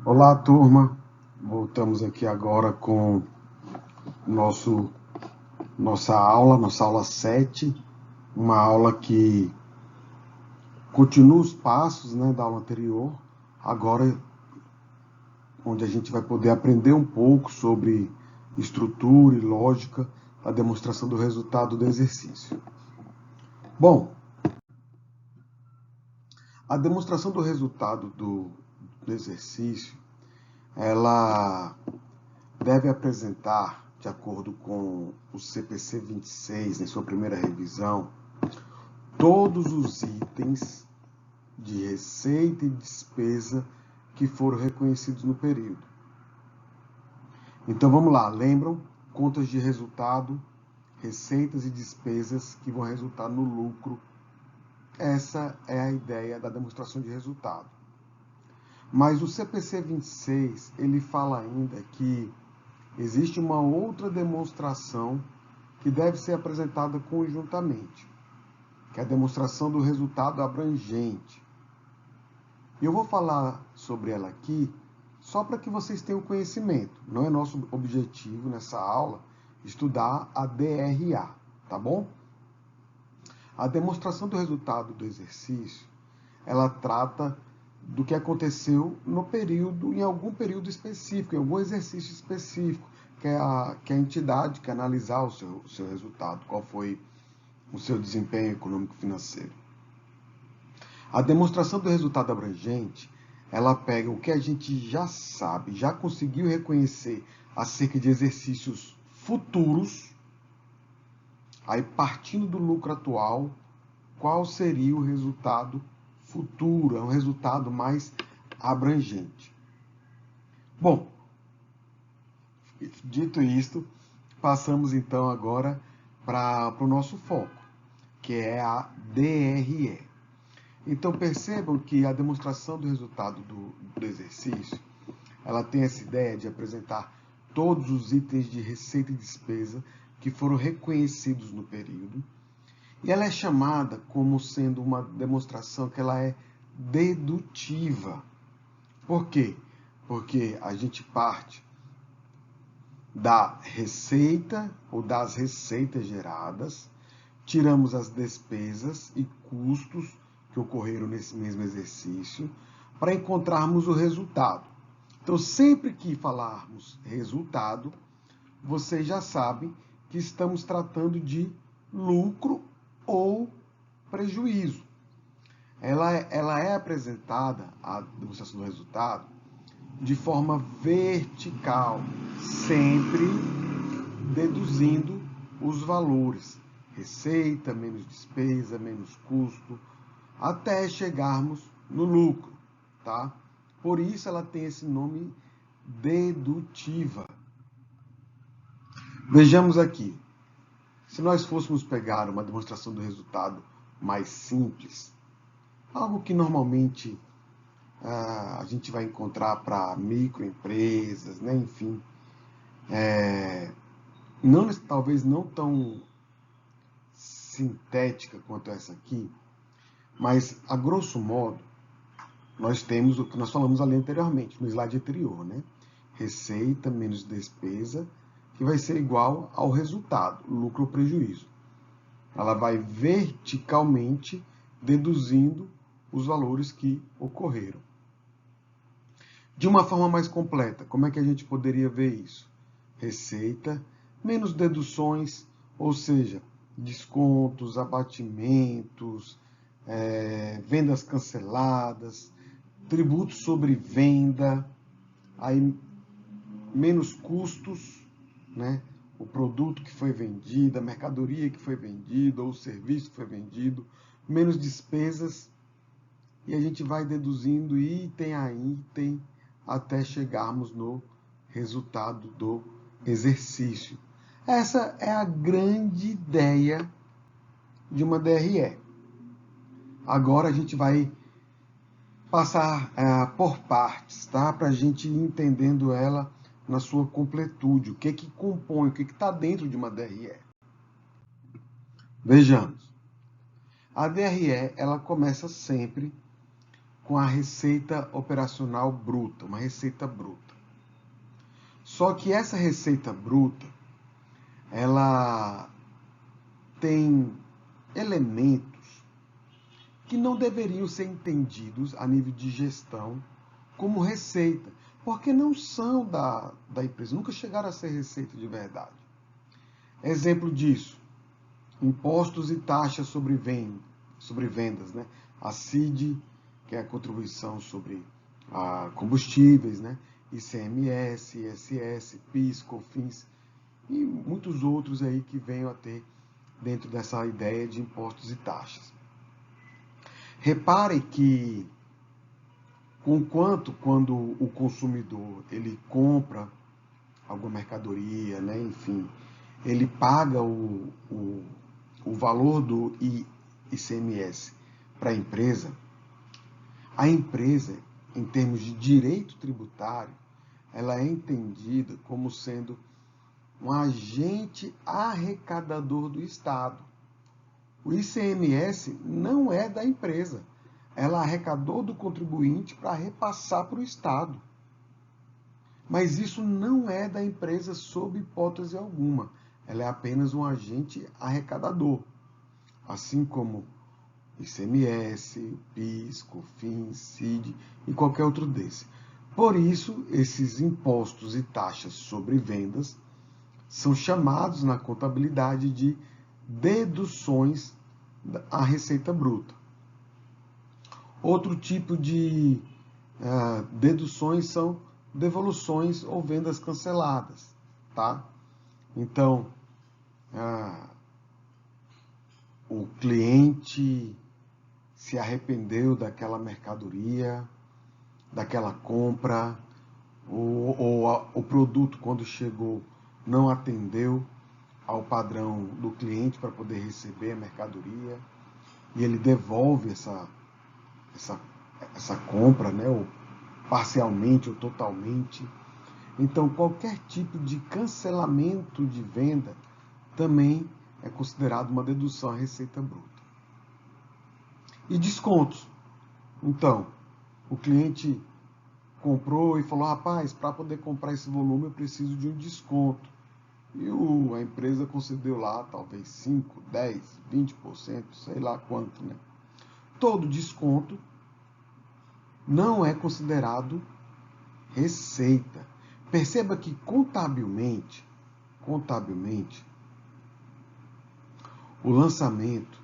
Olá, turma. Voltamos aqui agora com nossa aula 7, uma aula que continua os passos, né, da aula anterior, agora onde a gente vai poder aprender um pouco sobre estrutura e lógica da demonstração do resultado do exercício. Bom, a demonstração do resultado do exercício, ela deve apresentar, de acordo com o CPC 26, em sua primeira revisão, todos os itens de receita e despesa que foram reconhecidos no período. Então vamos lá, lembram? Contas de resultado, receitas e despesas que vão resultar no lucro. Essa é a ideia da demonstração de resultado. Mas o CPC 26, ele fala ainda que existe uma outra demonstração que deve ser apresentada conjuntamente, que é a demonstração do resultado abrangente. Eu vou falar sobre ela aqui só para que vocês tenham conhecimento. Não é nosso objetivo nessa aula estudar a DRA, tá bom? A demonstração do resultado do exercício, ela trata do que aconteceu no período, em algum período específico, em algum exercício específico, que é a entidade que analisar o seu resultado, qual foi o seu desempenho econômico-financeiro. A demonstração do resultado abrangente, ela pega o que a gente já sabe, já conseguiu reconhecer acerca de exercícios futuros, aí partindo do lucro atual, qual seria o resultado futuro, é um resultado mais abrangente. Bom, dito isto, passamos então agora para o nosso foco, que é a DRE. Então percebam que a demonstração do resultado do exercício, ela tem essa ideia de apresentar todos os itens de receita e despesa que foram reconhecidos no período, e ela é chamada como sendo uma demonstração que ela é dedutiva. Por quê? Porque a gente parte da receita ou das receitas geradas, tiramos as despesas e custos que ocorreram nesse mesmo exercício para encontrarmos o resultado. Então, sempre que falarmos resultado, vocês já sabem que estamos tratando de lucro ou prejuízo. Ela é apresentada, a demonstração do resultado, de forma vertical, sempre deduzindo os valores. Receita, menos despesa, menos custo, até chegarmos no lucro, tá? Por isso ela tem esse nome dedutiva. Vejamos aqui. Se nós fôssemos pegar uma demonstração do resultado mais simples, algo que normalmente a gente vai encontrar para microempresas, né? Enfim, talvez não tão sintética quanto essa aqui, mas a grosso modo, nós temos o que nós falamos ali anteriormente, no slide anterior, né? Receita menos despesa, que vai ser igual ao resultado, lucro ou prejuízo. Ela vai verticalmente deduzindo os valores que ocorreram. De uma forma mais completa, como é que a gente poderia ver isso? Receita menos deduções, ou seja, descontos, abatimentos, vendas canceladas, tributos sobre venda, aí menos custos, né? O produto que foi vendido, a mercadoria que foi vendida, ou o serviço que foi vendido, menos despesas, e a gente vai deduzindo item a item até chegarmos no resultado do exercício. Essa é a grande ideia de uma DRE. Agora a gente vai passar por partes, tá? Para a gente ir entendendo ela na sua completude, o que compõe, o que está dentro de uma DRE. Vejamos. A DRE, ela começa sempre com a receita operacional bruta, uma receita bruta. Só que essa receita bruta, ela tem elementos que não deveriam ser entendidos a nível de gestão como receita, porque não são da empresa, nunca chegaram a ser receita de verdade. Exemplo disso, impostos e taxas sobre vendas, né? A CID, que é a contribuição sobre combustíveis, né? ICMS, ISS, PIS, COFINS e muitos outros aí que venham a ter dentro dessa ideia de impostos e taxas. Repare que, quando o consumidor ele compra alguma mercadoria, né? Enfim, ele paga o valor do ICMS para a empresa, em termos de direito tributário, ela é entendida como sendo um agente arrecadador do Estado. O ICMS não é da empresa, ela arrecadou do contribuinte para repassar para o Estado. Mas isso não é da empresa sob hipótese alguma. Ela é apenas um agente arrecadador. Assim como ICMS, PIS, COFINS, CID e qualquer outro desse. Por isso, esses impostos e taxas sobre vendas são chamados na contabilidade de deduções à receita bruta. Outro tipo de deduções são devoluções ou vendas canceladas, tá? Então, o cliente se arrependeu daquela mercadoria, daquela compra, ou o produto, quando chegou, não atendeu ao padrão do cliente para poder receber a mercadoria, e ele devolve essa compra, né, ou parcialmente ou totalmente. Então, qualquer tipo de cancelamento de venda também é considerado uma dedução à receita bruta. E descontos. Então, o cliente comprou e falou, rapaz, para poder comprar esse volume eu preciso de um desconto. E a empresa concedeu lá talvez 5, 10, 20%, sei lá quanto, né? Todo desconto não é considerado receita. Perceba que contabilmente, o lançamento,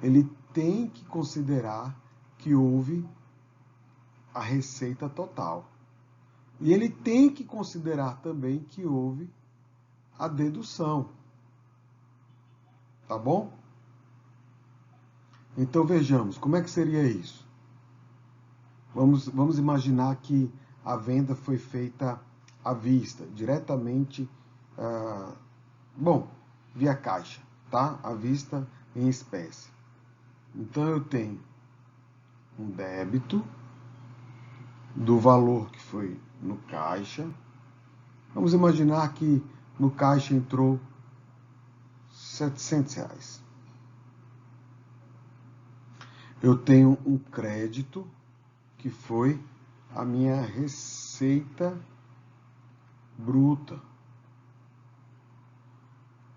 ele tem que considerar que houve a receita total. E ele tem que considerar também que houve a dedução. Tá bom? Então vejamos, como é que seria isso? Vamos imaginar que a venda foi feita à vista, diretamente, via caixa, tá? À vista em espécie. Então eu tenho um débito do valor que foi no caixa. Vamos imaginar que no caixa entrou R$700. Eu tenho um crédito que foi a minha receita bruta.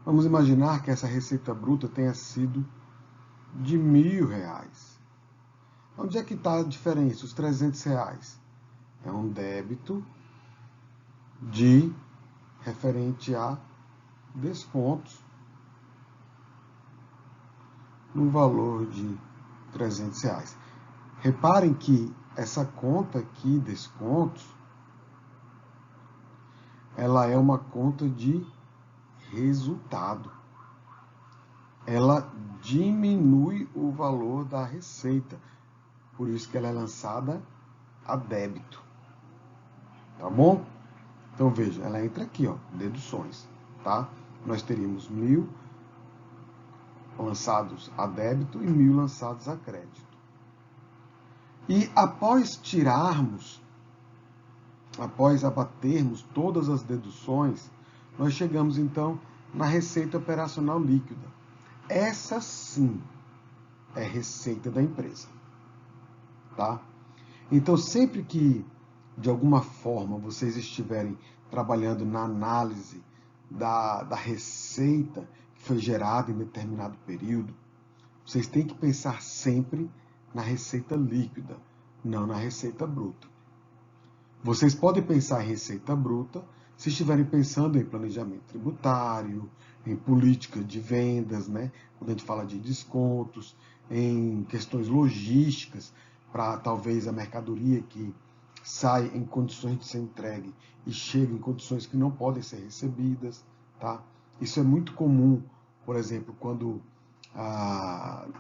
Vamos imaginar que essa receita bruta tenha sido de R$1.000. Onde é que está a diferença? Os R$300. É um débito referente a descontos no valor de R$300. Reparem que essa conta aqui, descontos, ela é uma conta de resultado. Ela diminui o valor da receita. Por isso que ela é lançada a débito. Tá bom? Então veja, ela entra aqui, ó, deduções, tá? Nós teríamos 1.000 lançados a débito e 1.000 lançados a crédito. E após abatermos todas as deduções, nós chegamos então na receita operacional líquida. Essa sim é receita da empresa. tá? Então, sempre que, de alguma forma, vocês estiverem trabalhando na análise da receita que foi gerada em determinado período, vocês têm que pensar sempre na receita líquida, não na receita bruta. Vocês podem pensar em receita bruta se estiverem pensando em planejamento tributário, em política de vendas, né? Quando a gente fala de descontos, em questões logísticas, para talvez a mercadoria que sai em condições de ser entregue e chega em condições que não podem ser recebidas, tá? Isso é muito comum, por exemplo, quando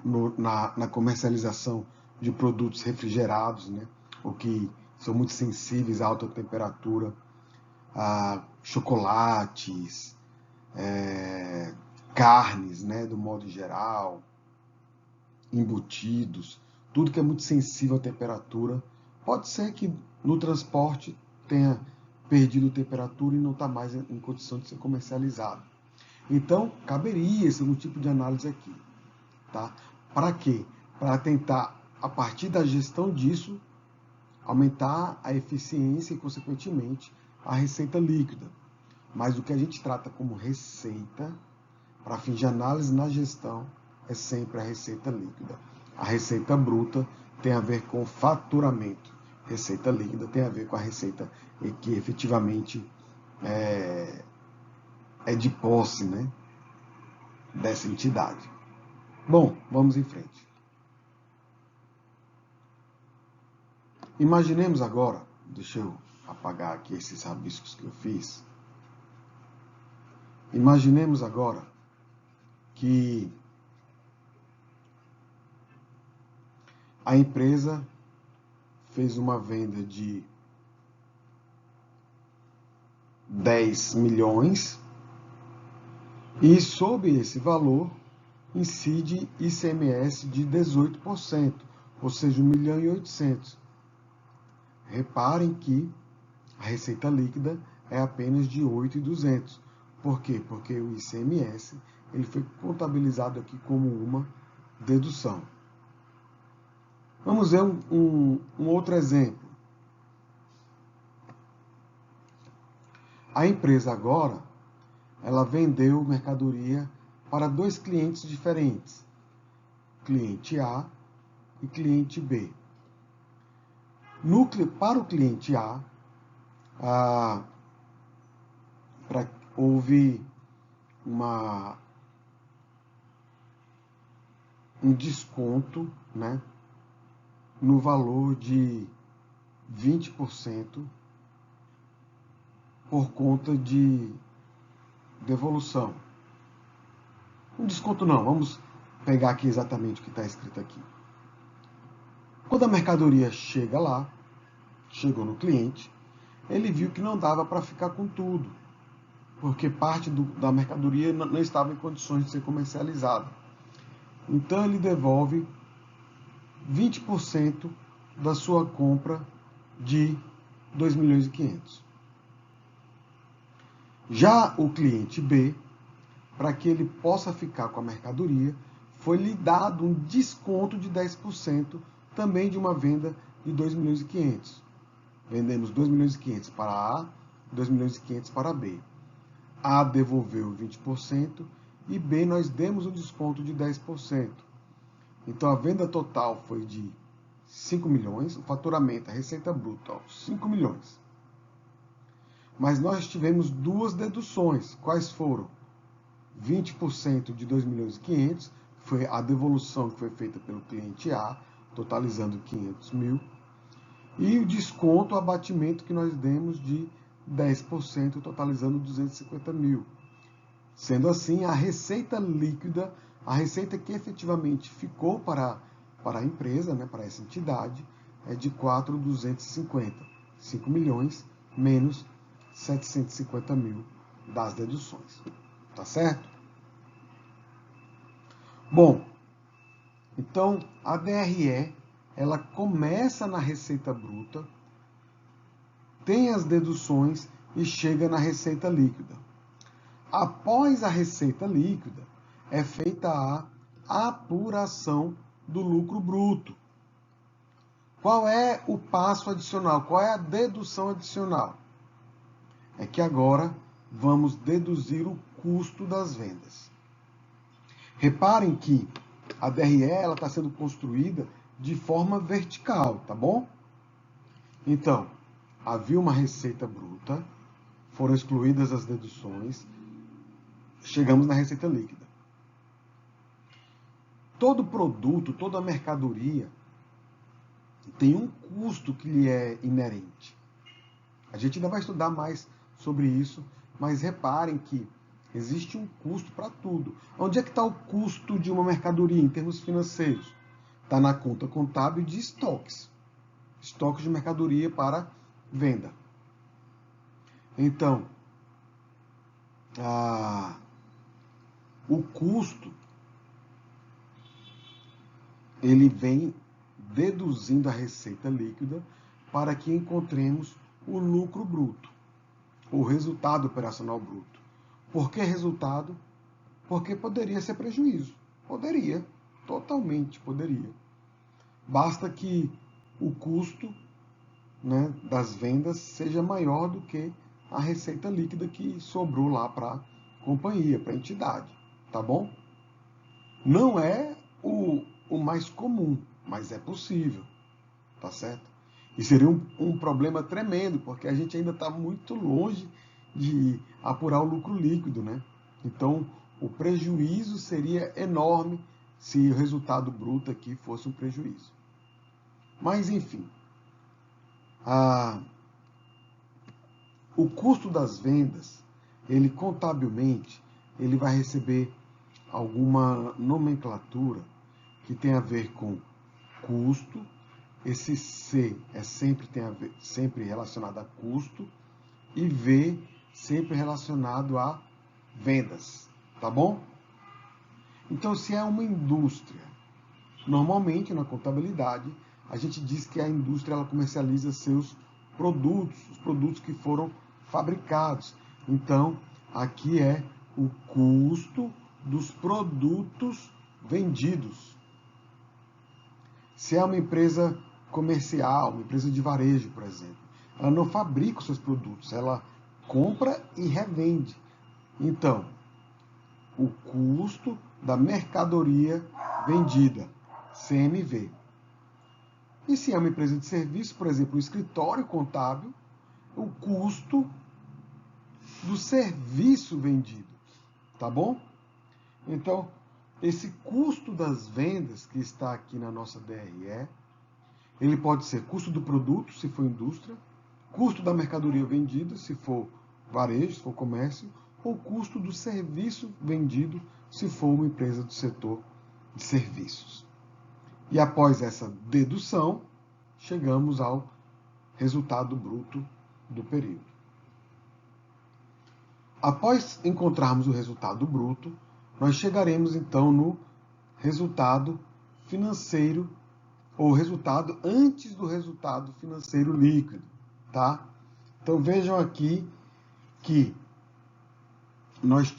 na comercialização de produtos refrigerados, né? O que são muito sensíveis à alta temperatura, chocolates, carnes, né, do modo geral, embutidos, tudo que é muito sensível à temperatura. Pode ser que no transporte tenha perdido temperatura e não está mais em condição de ser comercializado. Então, caberia esse tipo de análise aqui. Tá? Para quê? Para tentar, a partir da gestão disso, aumentar a eficiência e, consequentemente, a receita líquida. Mas o que a gente trata como receita, para fins de análise na gestão, é sempre a receita líquida. A receita bruta tem a ver com faturamento. Receita líquida tem a ver com a receita que efetivamente é de posse, né, dessa entidade. Bom, vamos em frente. Imaginemos agora, deixa eu apagar aqui esses rabiscos que eu fiz. Imaginemos agora que a empresa fez uma venda de 10 milhões e sobre esse valor incide ICMS de 18%, ou seja, 1.800.000. Reparem que a receita líquida é apenas de 8.200. Por quê? Porque o ICMS ele foi contabilizado aqui como uma dedução. Vamos ver um outro exemplo. A empresa agora, ela vendeu mercadoria para dois clientes diferentes, cliente A e cliente B. Para o cliente A, houve um desconto, né, no valor de 20% por conta de devolução. Um desconto não, vamos pegar aqui exatamente o que está escrito aqui. Quando a mercadoria chega lá, chegou no cliente, ele viu que não dava para ficar com tudo, porque parte da mercadoria não estava em condições de ser comercializada. Então ele devolve 20% da sua compra de 2.500.000. Já o cliente B, para que ele possa ficar com a mercadoria, foi-lhe dado um desconto de 10% também de uma venda de 2.500.000. Vendemos 2.500.000 para A, 2.500.000 para B. A devolveu 20% e B nós demos um desconto de 10%. Então a venda total foi de 5 milhões, o faturamento, a receita bruta, 5 milhões. Mas nós tivemos duas deduções. Quais foram? 20% de 2.500.000 foi a devolução que foi feita pelo cliente A, totalizando 500.000. E o desconto, o abatimento que nós demos de 10%, totalizando 250.000. Sendo assim, a receita líquida, a receita que efetivamente ficou para a empresa, né, para essa entidade, é de 4.250. 5 milhões menos 750.000 das deduções. Tá certo? Bom, então a DRE, ela começa na receita bruta, tem as deduções e chega na receita líquida. Após a receita líquida, é feita a apuração do lucro bruto. Qual é o passo adicional? Qual é a dedução adicional? É que agora vamos deduzir o custo das vendas. Reparem que a DRE está sendo construída de forma vertical, tá bom? Então, havia uma receita bruta, foram excluídas as deduções, chegamos na receita líquida. Todo produto, toda mercadoria tem um custo que lhe é inerente. A gente ainda vai estudar mais sobre isso, mas reparem que existe um custo para tudo. Onde é que está o custo de uma mercadoria em termos financeiros? Está na conta contábil de estoques. Estoques de mercadoria para venda. Então, o custo, ele vem deduzindo a receita líquida para que encontremos o lucro bruto, o resultado operacional bruto. Por que resultado? Porque poderia ser prejuízo. Poderia, totalmente poderia. Basta que o custo, né, das vendas seja maior do que a receita líquida que sobrou lá para a companhia, para a entidade, tá bom? Não é o mais comum, mas é possível, tá certo? E seria um problema tremendo, porque a gente ainda está muito longe de apurar o lucro líquido, né? Então, o prejuízo seria enorme se o resultado bruto aqui fosse um prejuízo. Mas, enfim, o custo das vendas, ele contabilmente, ele vai receber alguma nomenclatura que tem a ver com custo. Esse C é sempre relacionado a custo e V sempre relacionado a vendas, tá bom? Então, se é uma indústria, normalmente na contabilidade, a gente diz que a indústria ela comercializa seus produtos, os produtos que foram fabricados. Então, aqui é o custo dos produtos vendidos. Se é uma empresa comercial, uma empresa de varejo, por exemplo, ela não fabrica os seus produtos, ela compra e revende. Então, o custo da mercadoria vendida, CMV. E se é uma empresa de serviço, por exemplo, um escritório contábil, o custo do serviço vendido, tá bom? Então, esse custo das vendas que está aqui na nossa DRE, ele pode ser custo do produto, se for indústria, custo da mercadoria vendida, se for varejo, se for comércio, ou custo do serviço vendido, se for uma empresa do setor de serviços. E após essa dedução, chegamos ao resultado bruto do período. Após encontrarmos o resultado bruto, nós chegaremos então no resultado financeiro, ou resultado antes do resultado financeiro líquido, tá? Então vejam aqui que nós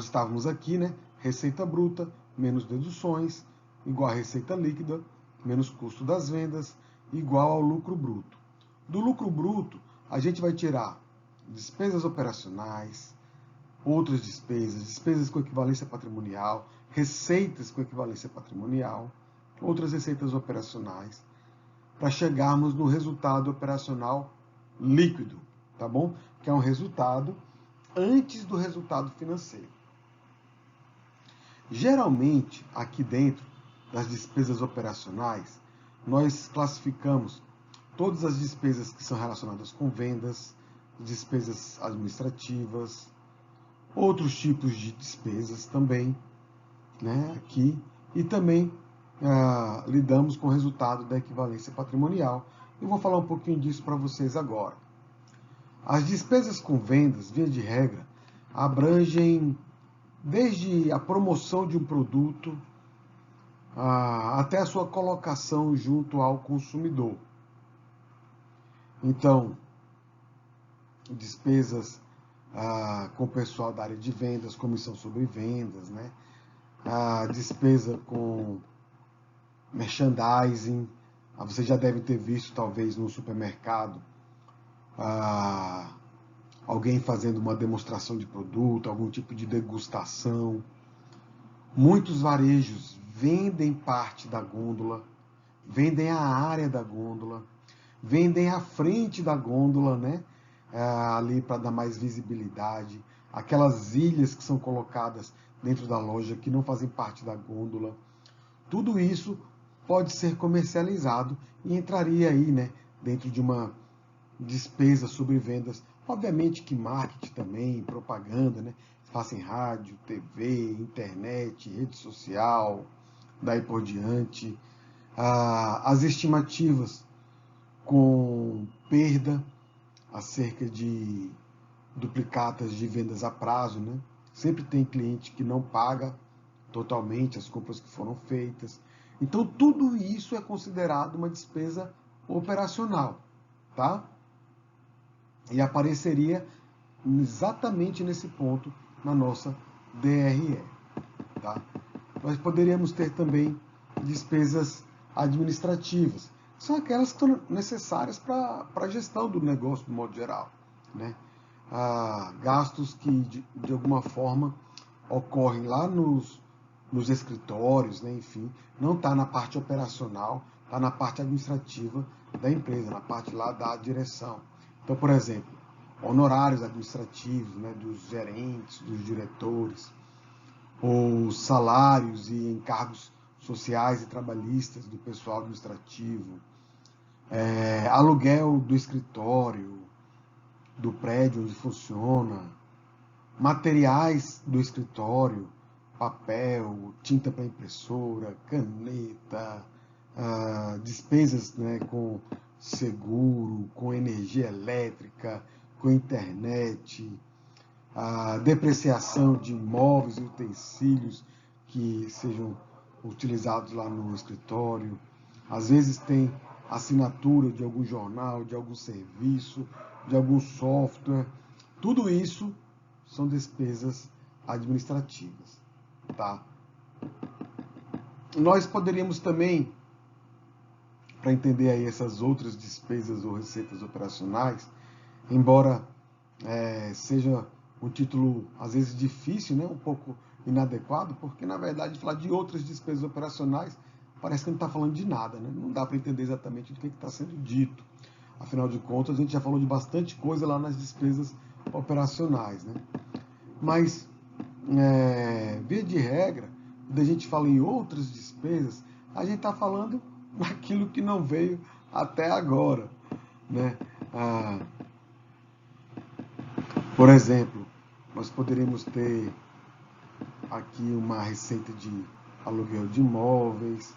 estávamos aqui, né? Receita bruta menos deduções igual a receita líquida menos custo das vendas igual ao lucro bruto. Do lucro bruto, a gente vai tirar despesas operacionais, outras despesas com equivalência patrimonial, receitas com equivalência patrimonial, outras receitas operacionais, para chegarmos no resultado operacional líquido, tá bom? Que é um resultado antes do resultado financeiro. Geralmente, aqui dentro das despesas operacionais, nós classificamos todas as despesas que são relacionadas com vendas, despesas administrativas, outros tipos de despesas também, né, aqui, e também lidamos com o resultado da equivalência patrimonial. Eu vou falar um pouquinho disso para vocês agora. As despesas com vendas, via de regra, abrangem desde a promoção de um produto até a sua colocação junto ao consumidor. Então, despesas com o pessoal da área de vendas, comissão sobre vendas, né? A despesa com merchandising, Você já deve ter visto, talvez, no supermercado, alguém fazendo uma demonstração de produto, algum tipo de degustação. Muitos varejos vendem parte da gôndola, vendem a área da gôndola, vendem a frente da gôndola, né? Ali para dar mais visibilidade. Aquelas ilhas que são colocadas dentro da loja que não fazem parte da gôndola. Tudo isso pode ser comercializado e entraria aí, né, dentro de uma despesa sobre vendas. Obviamente que marketing também, propaganda, né? Faça em rádio, TV, internet, rede social, daí por diante. As estimativas com perda acerca de duplicatas de vendas a prazo, né? Sempre tem cliente que não paga totalmente as compras que foram feitas. Então, tudo isso é considerado uma despesa operacional, tá? E apareceria exatamente nesse ponto na nossa DRE, tá? Nós poderíamos ter também despesas administrativas, que são aquelas que são necessárias para a gestão do negócio, do modo geral, né? Gastos que, de alguma forma, ocorrem lá nos escritórios, né? Enfim, não está na parte operacional, está na parte administrativa da empresa, na parte lá da direção. Então, por exemplo, honorários administrativos, né, dos gerentes, dos diretores, ou salários e encargos sociais e trabalhistas do pessoal administrativo, aluguel do escritório, do prédio onde funciona, materiais do escritório, papel, tinta para impressora, caneta, despesas, né, com seguro, com energia elétrica, com internet, a depreciação de imóveis e utensílios que sejam utilizados lá no escritório. Às vezes tem assinatura de algum jornal, de algum serviço, de algum software. Tudo isso são despesas administrativas, tá? Nós poderíamos também, para entender aí essas outras despesas ou receitas operacionais, embora seja um título às vezes difícil, né? Um pouco inadequado, porque na verdade falar de outras despesas operacionais parece que não está falando de nada, né? Não dá para entender exatamente o que está sendo dito. Afinal de contas, a gente já falou de bastante coisa lá nas despesas operacionais, né? Mas, via de regra, quando a gente fala em outras despesas, a gente está falando daquilo que não veio até agora, né? Por exemplo, nós poderíamos ter aqui uma receita de aluguel de imóveis,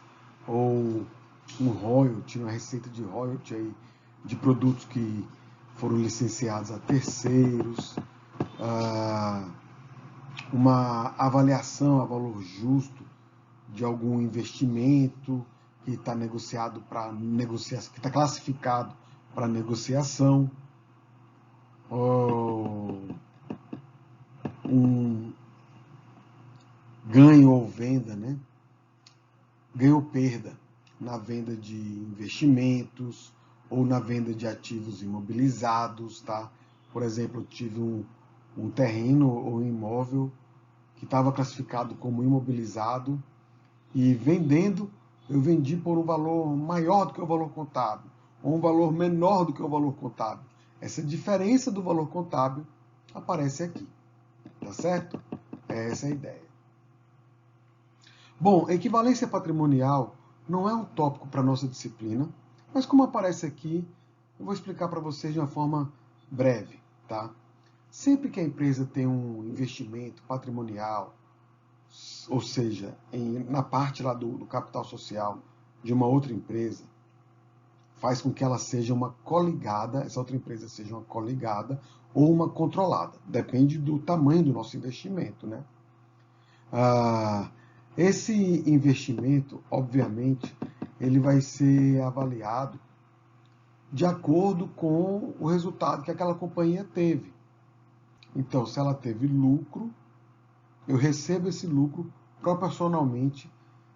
ou um royalty, uma receita de royalty aí, de produtos que foram licenciados a terceiros, uma avaliação a valor justo de algum investimento que está negociado para negociação, que está classificado para negociação, ou um ganho ou venda, né? Ganho ou perda na venda de investimentos ou na venda de ativos imobilizados, tá? Por exemplo, eu tive um terreno ou um imóvel que estava classificado como imobilizado e vendendo, eu vendi por um valor maior do que o valor contábil, ou um valor menor do que o valor contábil. Essa diferença do valor contábil aparece aqui, tá certo? Essa é a ideia. Bom, equivalência patrimonial não é um tópico para a nossa disciplina, mas como aparece aqui, eu vou explicar para vocês de uma forma breve, tá? Sempre que a empresa tem um investimento patrimonial, ou seja, na parte lá do capital social de uma outra empresa, faz com que ela seja uma coligada, essa outra empresa seja uma coligada ou uma controlada. Depende do tamanho do nosso investimento, né? Esse investimento, obviamente, ele vai ser avaliado de acordo com o resultado que aquela companhia teve. Então, se ela teve lucro, eu recebo esse lucro proporcionalmente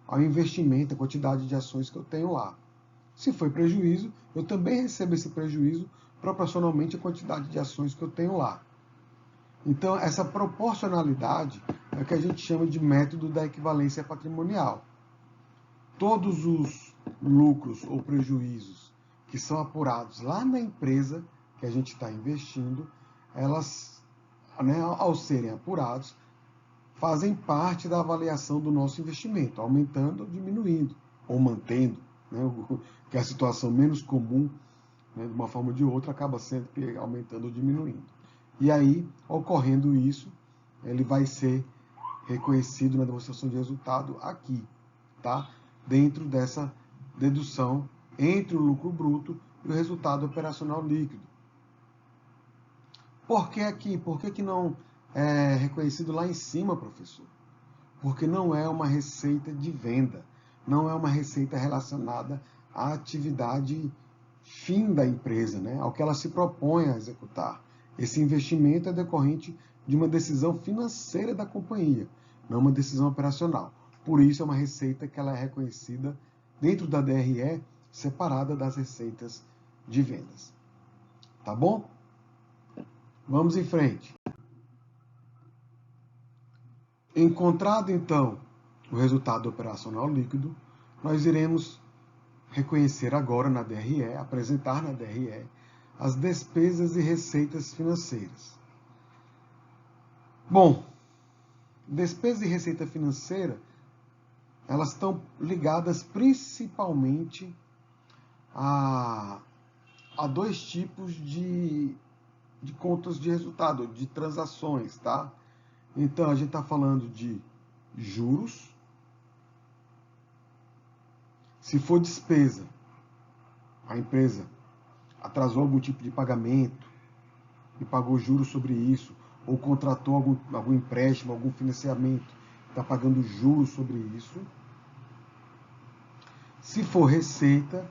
ao investimento, a quantidade de ações que eu tenho lá. Se foi prejuízo, eu também recebo esse prejuízo proporcionalmente à quantidade de ações que eu tenho lá. Então, essa proporcionalidade é o que a gente chama de método da equivalência patrimonial. Todos os lucros ou prejuízos que são apurados lá na empresa que a gente está investindo, elas, né, ao serem apurados, fazem parte da avaliação do nosso investimento, aumentando ou diminuindo, ou mantendo, né, que é a situação menos comum, né, de uma forma ou de outra, acaba sempre aumentando ou diminuindo. E aí, ocorrendo isso, ele vai ser reconhecido na demonstração de resultado aqui, tá? Dentro dessa dedução entre o lucro bruto e o resultado operacional líquido. Por que aqui? Por que não é reconhecido lá em cima, professor? Porque não é uma receita de venda, não é uma receita relacionada à atividade fim da empresa, né? Ao que ela se propõe a executar. Esse investimento é decorrente de uma decisão financeira da companhia, não uma decisão operacional. Por isso é uma receita que ela é reconhecida dentro da DRE, separada das receitas de vendas. Tá bom? Vamos em frente. Encontrado, então, o resultado operacional líquido, nós iremos reconhecer agora na DRE, apresentar na DRE, as despesas e receitas financeiras. Bom, despesa e receita financeira, elas estão ligadas principalmente a dois tipos de contas de resultado, de transações, tá? Então, a gente está falando de juros. Se for despesa, a empresa atrasou algum tipo de pagamento e pagou juros sobre isso, ou contratou algum empréstimo, algum financiamento, está pagando juros sobre isso. Se for receita,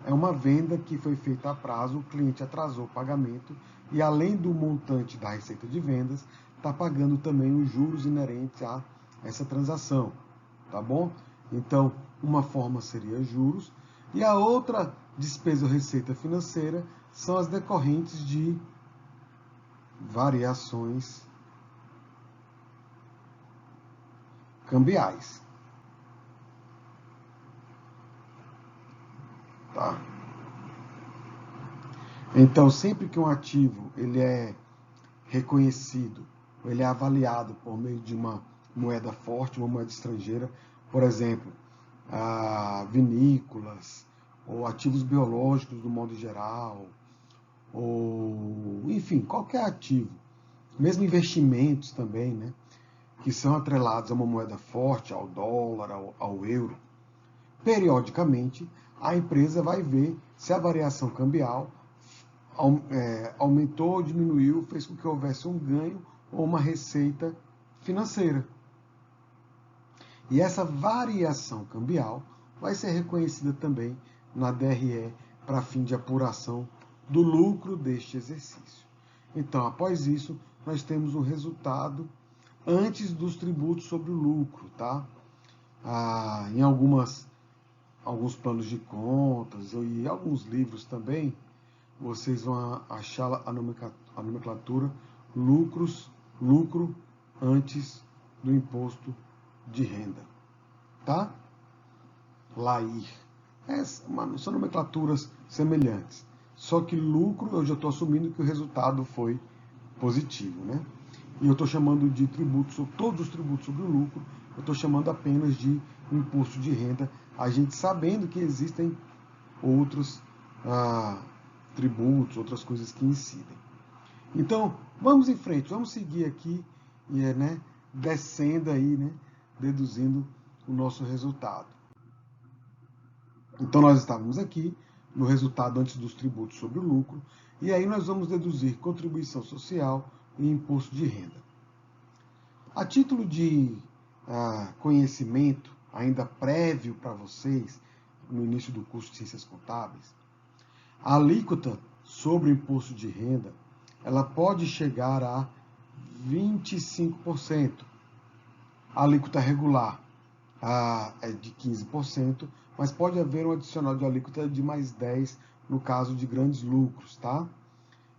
é uma venda que foi feita a prazo, o cliente atrasou o pagamento e, além do montante da receita de vendas, está pagando também os juros inerentes a essa transação, tá bom? Então, uma forma seria juros e a outra despesa ou receita financeira são as decorrentes de variações cambiais. Tá? Então, sempre que um ativo ele é reconhecido, ele é avaliado por meio de uma moeda forte, uma moeda estrangeira, por exemplo, vinícolas, ou ativos biológicos do modo geral, ou, enfim, qualquer ativo, mesmo investimentos também, né, que são atrelados a uma moeda forte, ao dólar, ao euro, periodicamente a empresa vai ver se a variação cambial aumentou ou diminuiu, fez com que houvesse um ganho ou uma receita financeira. E essa variação cambial vai ser reconhecida também na DRE para fim de apuração do lucro deste exercício. Então, após isso, nós temos um resultado antes dos tributos sobre o lucro, tá? Em alguns planos de contas e alguns livros também, vocês vão achar a nomenclatura lucro antes do imposto de renda, tá? LAIR. São nomenclaturas semelhantes. Só que lucro, eu já estou assumindo que o resultado foi positivo, né? E eu estou chamando de tributos, todos os tributos sobre o lucro, eu estou chamando apenas de imposto de renda, a gente sabendo que existem outros tributos, outras coisas que incidem. Então, vamos em frente, vamos seguir aqui, né, descendo aí, né, deduzindo o nosso resultado. Então, nós estávamos aqui no resultado antes dos tributos sobre o lucro, e aí nós vamos deduzir contribuição social e imposto de renda. A título de conhecimento, ainda prévio para vocês, no início do curso de Ciências Contábeis, a alíquota sobre o imposto de renda, ela pode chegar a 25%. A alíquota regular é de 15%, mas pode haver um adicional de alíquota de mais 10 no caso de grandes lucros, tá?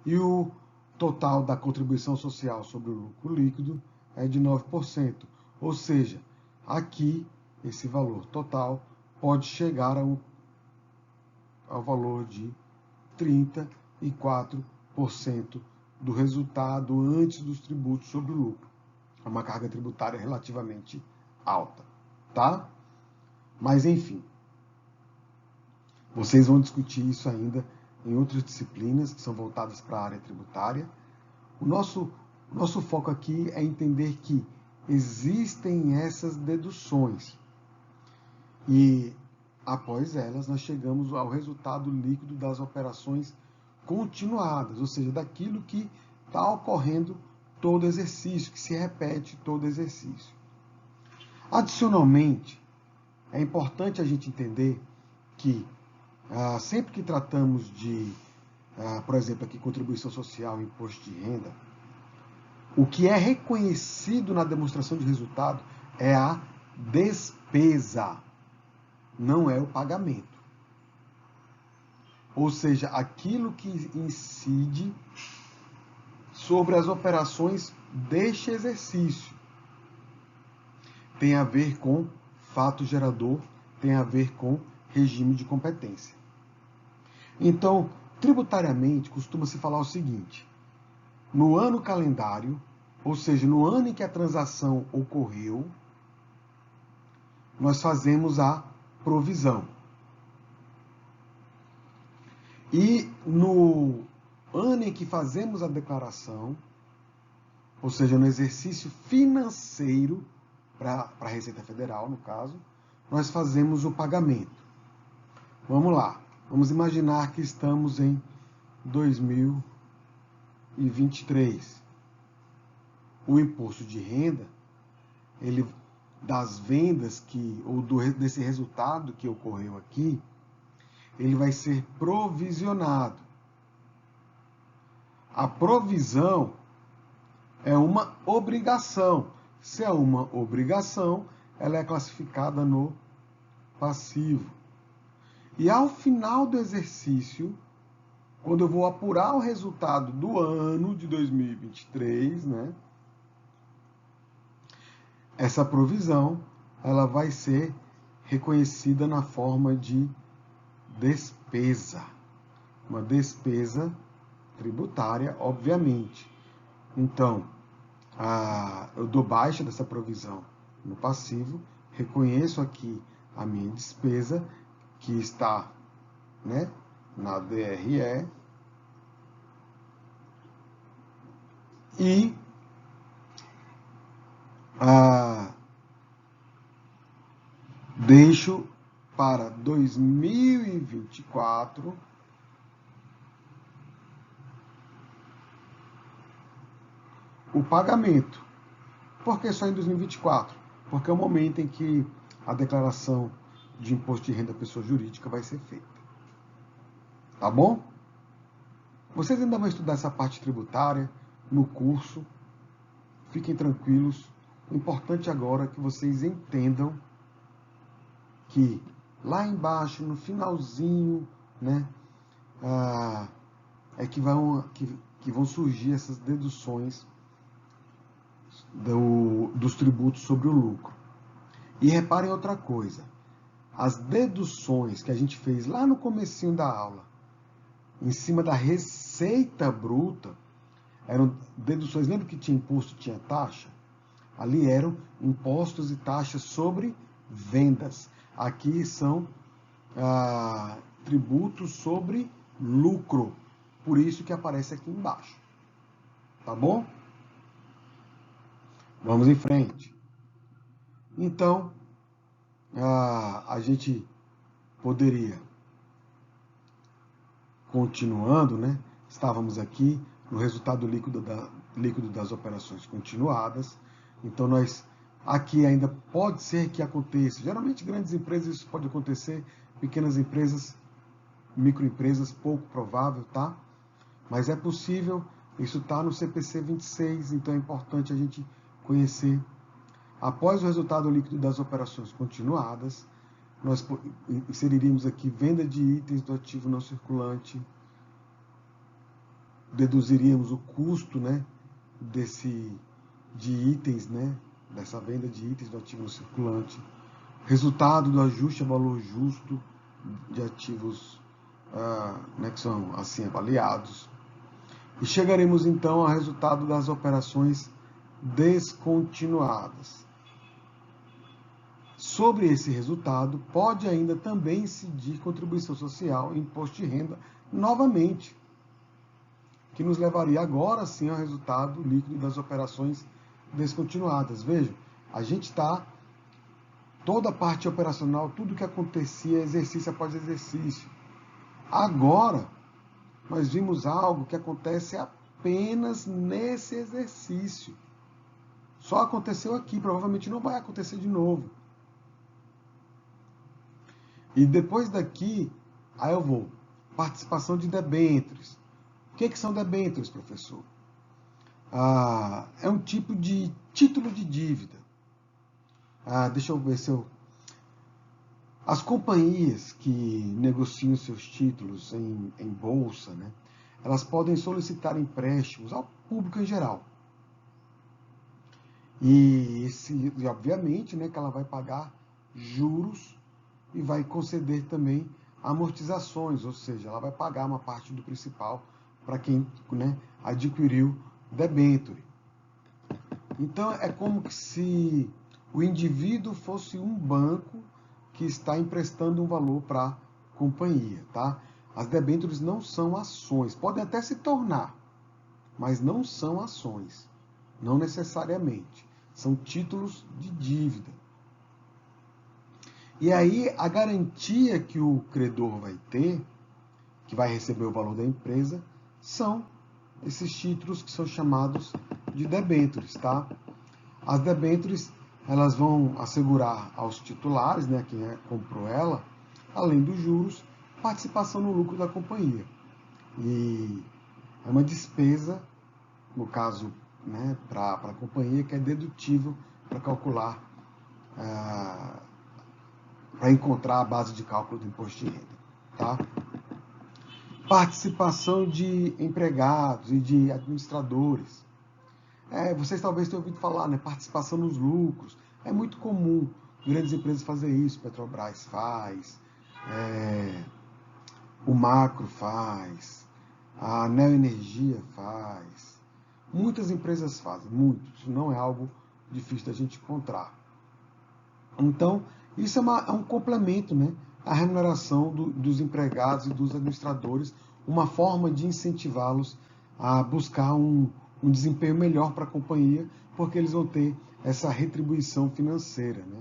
E o total da contribuição social sobre o lucro líquido é de 9%. Ou seja, aqui esse valor total pode chegar ao valor de 34% do resultado antes dos tributos sobre o lucro. É uma carga tributária relativamente alta, tá? Mas enfim, vocês vão discutir isso ainda em outras disciplinas que são voltadas para a área tributária. O nosso foco aqui é entender que existem essas deduções e, após elas, nós chegamos ao resultado líquido das operações continuadas, ou seja, daquilo que está ocorrendo todo exercício, que se repete todo exercício. Adicionalmente, é importante a gente entender que sempre que tratamos de, por exemplo, aqui contribuição social, imposto de renda, o que é reconhecido na demonstração de resultado é a despesa, não é o pagamento. Ou seja, aquilo que incide sobre as operações deste exercício tem a ver com fato gerador, tem a ver com regime de competência. Então, tributariamente, costuma-se falar o seguinte: no ano calendário, ou seja, no ano em que a transação ocorreu, nós fazemos a provisão. E no ano em que fazemos a declaração, ou seja, no exercício financeiro, para a Receita Federal, no caso, nós fazemos o pagamento. Vamos lá. Vamos imaginar que estamos em 2023. O imposto de renda, ele, das vendas desse resultado que ocorreu aqui, ele vai ser provisionado. A provisão é uma obrigação. Se é uma obrigação, ela é classificada no passivo. E ao final do exercício, quando eu vou apurar o resultado do ano de 2023, né, essa provisão ela vai ser reconhecida na forma de despesa. Uma despesa tributária, obviamente. Então, eu dou baixa dessa provisão no passivo, reconheço aqui a minha despesa, que está, né, na DRE, e deixo para 2024 o pagamento. Por que só em 2024? Porque é o momento em que a declaração de imposto de renda da pessoa jurídica vai ser feita. Tá bom? Vocês ainda vão estudar essa parte tributária no curso. Fiquem tranquilos. O importante agora é que vocês entendam que lá embaixo, no finalzinho, né, é que vão surgir essas deduções dos tributos sobre o lucro. E reparem outra coisa, as deduções que a gente fez lá no comecinho da aula, em cima da receita bruta, eram deduções, lembra que tinha imposto e tinha taxa? Ali eram impostos e taxas sobre vendas. Aqui são tributos sobre lucro, por isso que aparece aqui embaixo. Tá bom? Vamos em frente. Então, a gente poderia, continuando, né? Estávamos aqui no resultado líquido das operações continuadas. Então, aqui ainda pode ser que aconteça. Geralmente, grandes empresas isso pode acontecer, pequenas empresas, microempresas, pouco provável, tá? Mas é possível, isso está no CPC 26, então é importante a gente conhecer. Após o resultado líquido das operações continuadas, nós inseriríamos aqui venda de itens do ativo não circulante, deduziríamos o custo, né, de itens, né, dessa venda de itens do ativo não circulante, resultado do ajuste a valor justo de ativos né, que são assim avaliados. E chegaremos então ao resultado das operações descontinuadas. Sobre esse resultado, pode ainda também incidir contribuição social e imposto de renda novamente, que nos levaria agora sim ao resultado líquido das operações descontinuadas. Vejam, a gente está, toda a parte operacional, tudo que acontecia, exercício após exercício. Agora, nós vimos algo que acontece apenas nesse exercício. Só aconteceu aqui, provavelmente não vai acontecer de novo. E depois daqui, aí eu vou. Participação de debêntures. O que são debêntures, professor? É um tipo de título de dívida. Deixa eu ver se eu... As companhias que negociam seus títulos em bolsa, né, elas podem solicitar empréstimos ao público em geral. E obviamente, né, que ela vai pagar juros e vai conceder também amortizações, ou seja, ela vai pagar uma parte do principal para quem, né, adquiriu debênture. Então, é como se o indivíduo fosse um banco que está emprestando um valor para a companhia, tá? As debêntures não são ações, podem até se tornar, mas não são ações, não necessariamente. São títulos de dívida. E aí, a garantia que o credor vai ter, que vai receber o valor da empresa, são esses títulos que são chamados de debêntures, tá? As debêntures, elas vão assegurar aos titulares, né, quem comprou ela, além dos juros, participação no lucro da companhia. E é uma despesa, no caso, né, para a companhia, que é dedutível para calcular, para encontrar a base de cálculo do imposto de renda, tá? Participação de empregados e de administradores. Vocês talvez tenham ouvido falar, né? Participação nos lucros. É muito comum grandes empresas fazer isso. Petrobras faz, o Macro faz, a Neoenergia faz. Muitas empresas fazem, muito. Isso não é algo difícil da gente encontrar. Então, isso é um complemento, né? À remuneração dos empregados e dos administradores, uma forma de incentivá-los a buscar um desempenho melhor para a companhia, porque eles vão ter essa retribuição financeira, né?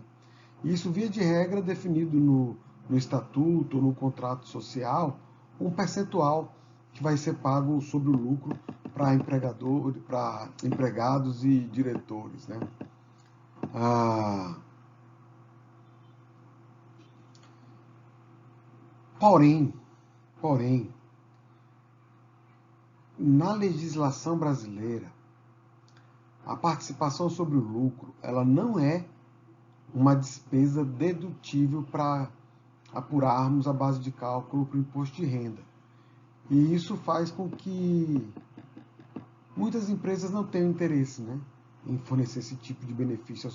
Isso, via de regra, definido no estatuto ou no contrato social, um percentual que vai ser pago sobre o lucro para empregados e diretores, né? Porém, na legislação brasileira, a participação sobre o lucro, ela não é uma despesa dedutível para apurarmos a base de cálculo para o imposto de renda. E isso faz com que muitas empresas não tenham interesse, né, em fornecer esse tipo de benefício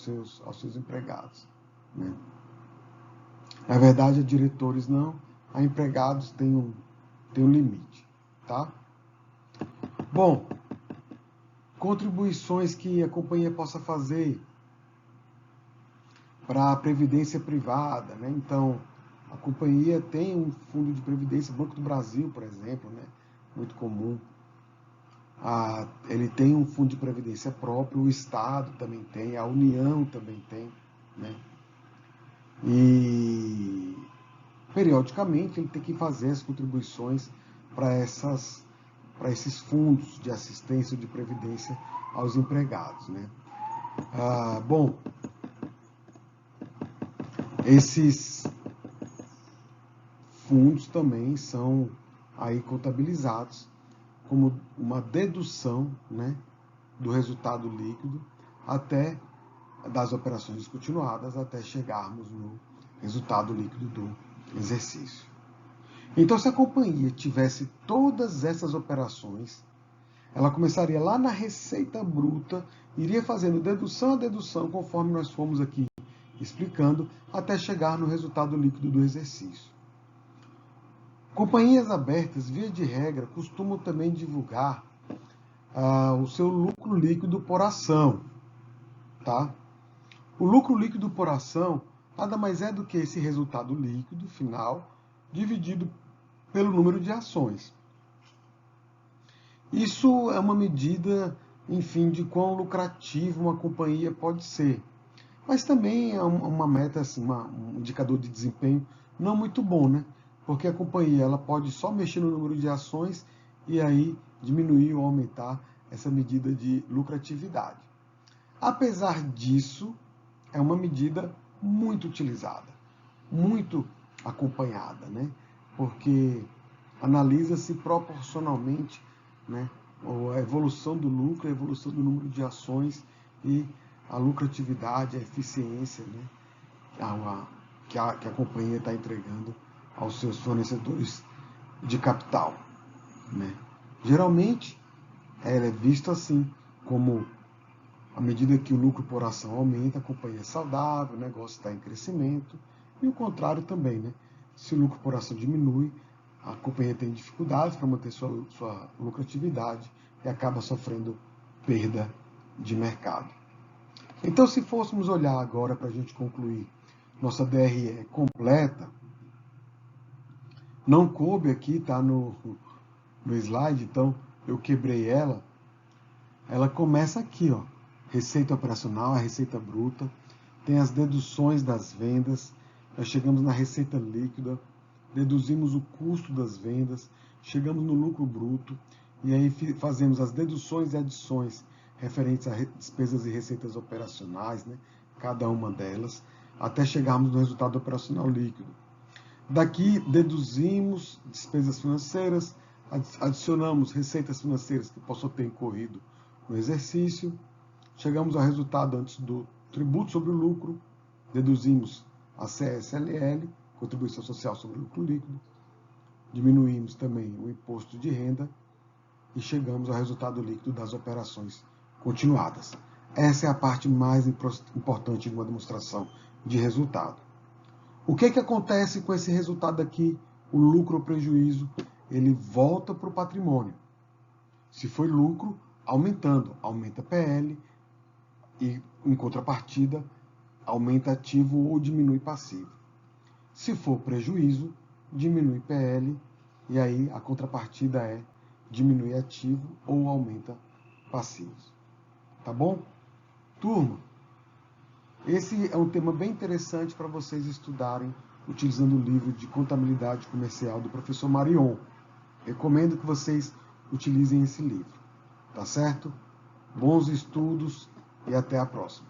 aos seus empregados, né? Na verdade, a diretores não, a empregados tem um limite, tá? Bom, contribuições que a companhia possa fazer para a previdência privada, né? Então, a companhia tem um fundo de previdência, Banco do Brasil, por exemplo, né? Muito comum. Ele tem um fundo de previdência próprio, o Estado também tem, a União também tem, né? E periodicamente ele tem que fazer as contribuições para esses fundos de assistência ou de previdência aos empregados, né? Bom, esses fundos também são aí contabilizados como uma dedução, né, do resultado líquido até das operações descontinuadas até chegarmos no resultado líquido do exercício. Então, se a companhia tivesse todas essas operações, ela começaria lá na receita bruta, iria fazendo dedução a dedução, conforme nós fomos aqui explicando, até chegar no resultado líquido do exercício. Companhias abertas, via de regra, costumam também divulgar o seu lucro líquido por ação. Tá? O lucro líquido por ação nada mais é do que esse resultado líquido final dividido pelo número de ações. Isso é uma medida, enfim, de quão lucrativa uma companhia pode ser. Mas também é uma meta, assim, um indicador de desempenho não muito bom, né? Porque a companhia ela pode só mexer no número de ações e aí diminuir ou aumentar essa medida de lucratividade. Apesar disso, é uma medida muito utilizada, muito acompanhada, né? Porque analisa-se proporcionalmente, né, a evolução do lucro, a evolução do número de ações e a lucratividade, a eficiência, né, que a companhia está entregando aos seus fornecedores de capital. Né? Geralmente, ela é vista assim, como à medida que o lucro por ação aumenta, a companhia é saudável, o negócio está em crescimento, e o contrário também, né? Se o lucro por ação diminui, a companhia tem dificuldades para manter sua lucratividade e acaba sofrendo perda de mercado. Então, se fôssemos olhar agora para a gente concluir nossa DRE completa, não coube aqui, tá no slide, então eu quebrei ela. Ela começa aqui, ó, receita operacional, a receita bruta, tem as deduções das vendas, nós chegamos na receita líquida, deduzimos o custo das vendas, chegamos no lucro bruto, e aí fazemos as deduções e adições referentes a despesas e receitas operacionais, né, cada uma delas, até chegarmos no resultado operacional líquido. Daqui deduzimos despesas financeiras, adicionamos receitas financeiras que possam ter incorrido no exercício, chegamos ao resultado antes do tributo sobre o lucro, deduzimos a CSLL, contribuição social sobre o lucro líquido, diminuímos também o imposto de renda e chegamos ao resultado líquido das operações continuadas. Essa é a parte mais importante de uma demonstração de resultado. O que acontece com esse resultado aqui? O lucro ou prejuízo, ele volta para o patrimônio. Se foi lucro, aumenta PL e, em contrapartida, aumenta ativo ou diminui passivo. Se for prejuízo, diminui PL e aí a contrapartida é diminui ativo ou aumenta passivos. Tá bom? Turma, esse é um tema bem interessante para vocês estudarem utilizando o livro de Contabilidade Comercial do professor Marion. Recomendo que vocês utilizem esse livro. Tá certo? Bons estudos e até a próxima.